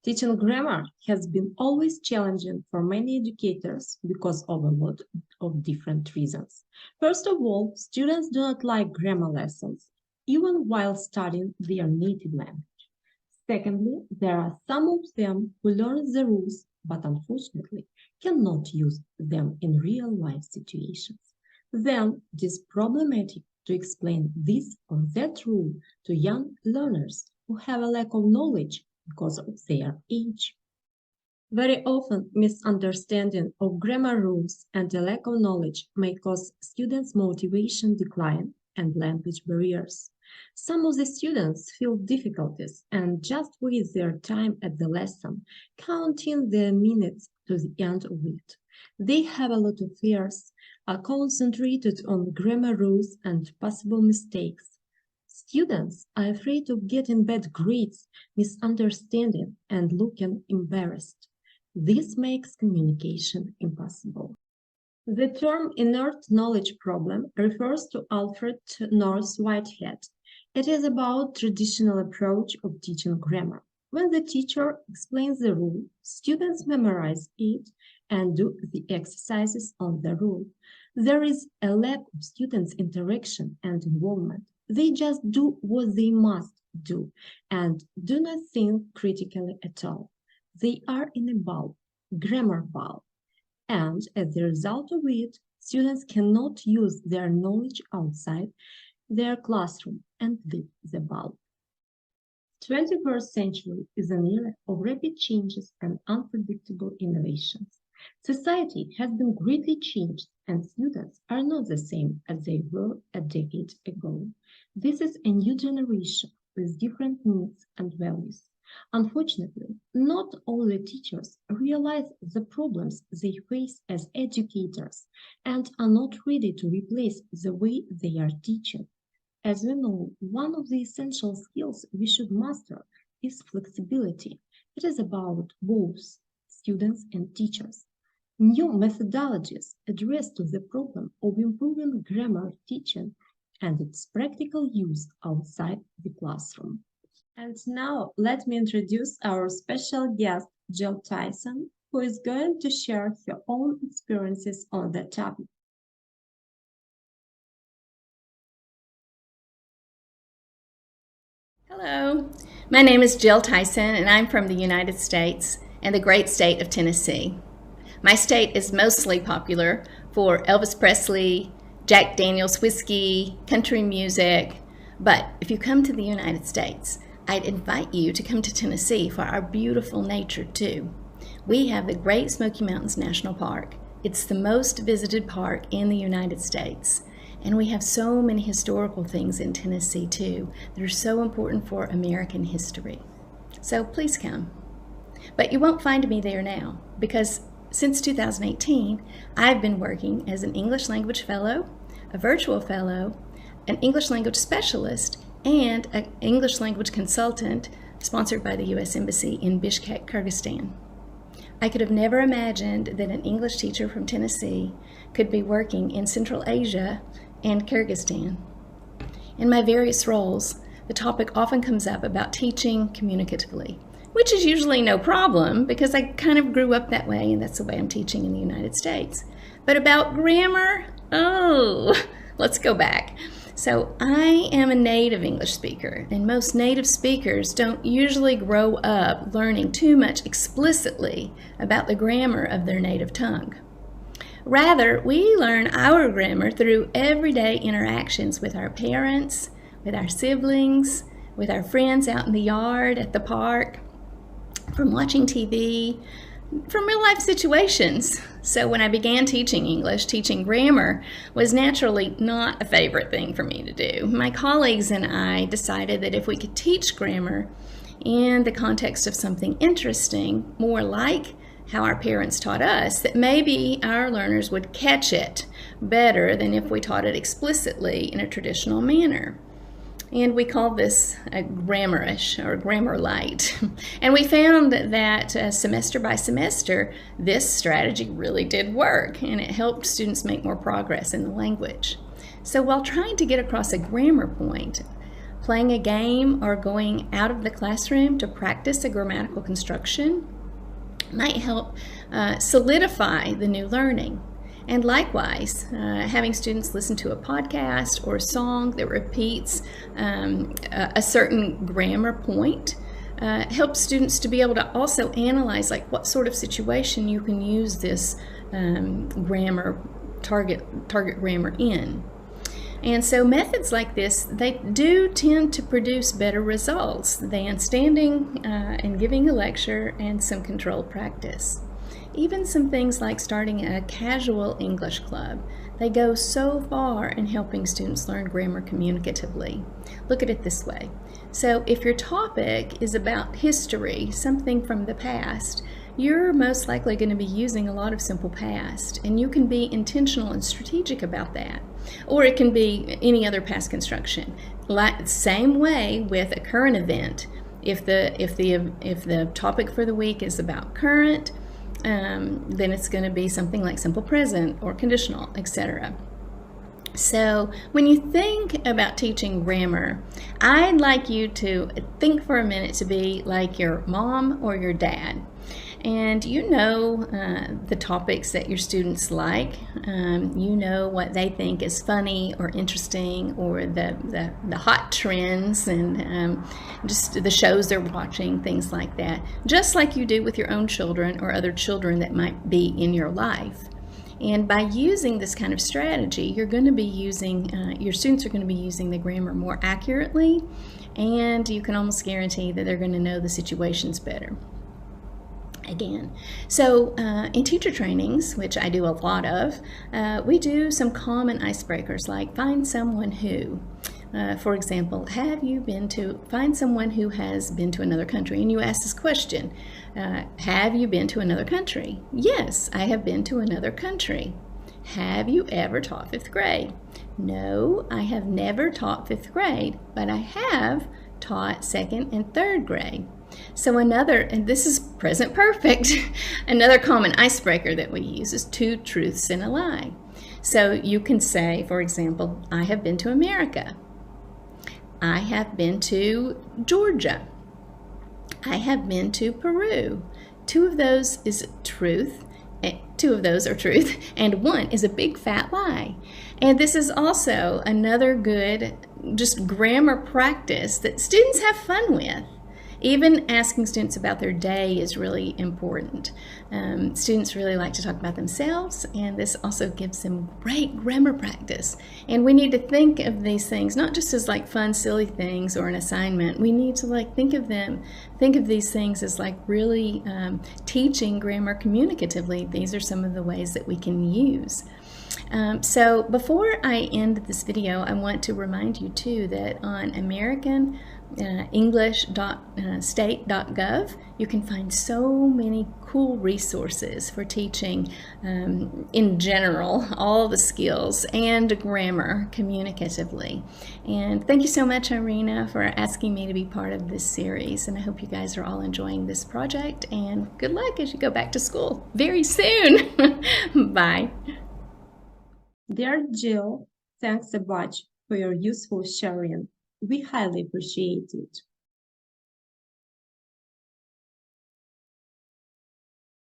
Teaching grammar has been always challenging for many educators because of a lot of different reasons. First of all, students do not like grammar lessons, even while studying their native language. Secondly, there are some of them who learn the rules but unfortunately cannot use them in real life situations. Then it is problematic to explain this or that rule to young learners who have a lack of knowledge because of their age. Very often, misunderstanding of grammar rules and a lack of knowledge may cause students' motivation decline and language barriers. Some of the students feel difficulties and just waste their time at the lesson, counting the minutes to the end of it. They have a lot of fears, are concentrated on grammar rules and possible mistakes. Students are afraid of getting bad grades, misunderstanding, and looking embarrassed. This makes communication impossible. The term inert knowledge problem refers to Alfred North Whitehead. It is about traditional approach of teaching grammar. When the teacher explains the rule, students memorize it and do the exercises on the rule. There is a lack of students' interaction and involvement. They just do what they must do and do not think critically at all. They are in a bulb, grammar bulb, and as a result of it, students cannot use their knowledge outside their classroom and leave the bulb. 21st century is an era of rapid changes and unpredictable innovations. Society has been greatly changed and students are not the same as they were a decade ago. This is a new generation with different needs and values. Unfortunately, not all the teachers realize the problems they face as educators and are not ready to replace the way they are teaching. As we know, one of the essential skills we should master is flexibility. It is about both students and teachers. New methodologies address to the problem of improving grammar teaching and its practical use outside the classroom. And now let me introduce our special guest, Jill Tyson, who is going to share her own experiences on the topic. Hello, my name is Jill Tyson and I'm from the United States and the great state of Tennessee. My state is mostly popular for Elvis Presley, Jack Daniel's whiskey, country music, but if you come to the United States, I'd invite you to come to Tennessee for our beautiful nature too. We have the Great Smoky Mountains National Park. It's the most visited park in the United States. And we have so many historical things in Tennessee too that are so important for American history. So please come. But you won't find me there now because since 2018, I've been working as an English language fellow, a virtual fellow, an English language specialist, and an English language consultant sponsored by the U.S. Embassy in Bishkek, Kyrgyzstan. I could have never imagined that an English teacher from Tennessee could be working in Central Asia and Kyrgyzstan. In my various roles, the topic often comes up about teaching communicatively, which is usually no problem because I kind of grew up that way and that's the way I'm teaching in the United States. But about grammar, let's go back. So I am a native English speaker, and most native speakers don't usually grow up learning too much explicitly about the grammar of their native tongue. Rather, we learn our grammar through everyday interactions with our parents, with our siblings, with our friends out in the yard, at the park, from watching TV, from real life situations. So when I began teaching English, teaching grammar was naturally not a favorite thing for me to do. My colleagues and I decided that if we could teach grammar in the context of something interesting, more like how our parents taught us, that maybe our learners would catch it better than if we taught it explicitly in a traditional manner. And we call this a grammarish or grammar light. And we found that semester by semester, this strategy really did work, and it helped students make more progress in the language. So while trying to get across a grammar point, playing a game or going out of the classroom to practice a grammatical construction might help solidify the new learning. And likewise, having students listen to a podcast or a song that repeats a certain grammar point helps students to be able to also analyze like what sort of situation you can use this grammar target grammar in. And so methods like this, they do tend to produce better results than standing and giving a lecture and some controlled practice. Even some things like starting a casual English club, they go so far in helping students learn grammar communicatively. Look at it this way. So if your topic is about history, something from the past, you're most likely going to be using a lot of simple past, and you can be intentional and strategic about that. Or it can be any other past construction. Same way with a current event. If the topic for the week is about current, then it's going to be something like simple present or conditional, etc. So when you think about teaching grammar, I'd like you to think for a minute to be like your mom or your dad. And you know the topics that your students like. You know what they think is funny or interesting, or the hot trends and just the shows they're watching, things like that. Just like you do with your own children or other children that might be in your life. And by using this kind of strategy, you're going to be using, your students are going to be using the grammar more accurately, and you can almost guarantee that they're going to know the situations better. Again, so in teacher trainings, which I do a lot of, we do some common icebreakers like find someone who. For example, find someone who has been to another country, and you ask this question, have you been to another country? Yes, I have been to another country. Have you ever taught 5th grade? No, I have never taught 5th grade, but I have taught 2nd and 3rd grade. So and this is present perfect, another common icebreaker that we use is 2 truths and a lie. So you can say, for example, I have been to America. I have been to Georgia. I have been to Peru. 2 of those is truth. 2 of those are truth, and 1 is a big fat lie. And this is also another good just grammar practice that students have fun with. Even asking students about their day is really important. Students really like to talk about themselves, and this also gives them great grammar practice. And we need to think of these things not just as like fun, silly things or an assignment. We need to think of these things as like really teaching grammar communicatively. These are some of the ways that we can use. So before I end this video, I want to remind you too that on American English.state.gov, you can find so many cool resources for teaching in general all the skills and grammar communicatively. And thank you so much, IRYNA, for asking me to be part of this series. And I hope you guys are all enjoying this project, and good luck as you go back to school very soon. Bye. Dear Jill, thanks a bunch for your useful sharing. We highly appreciate it.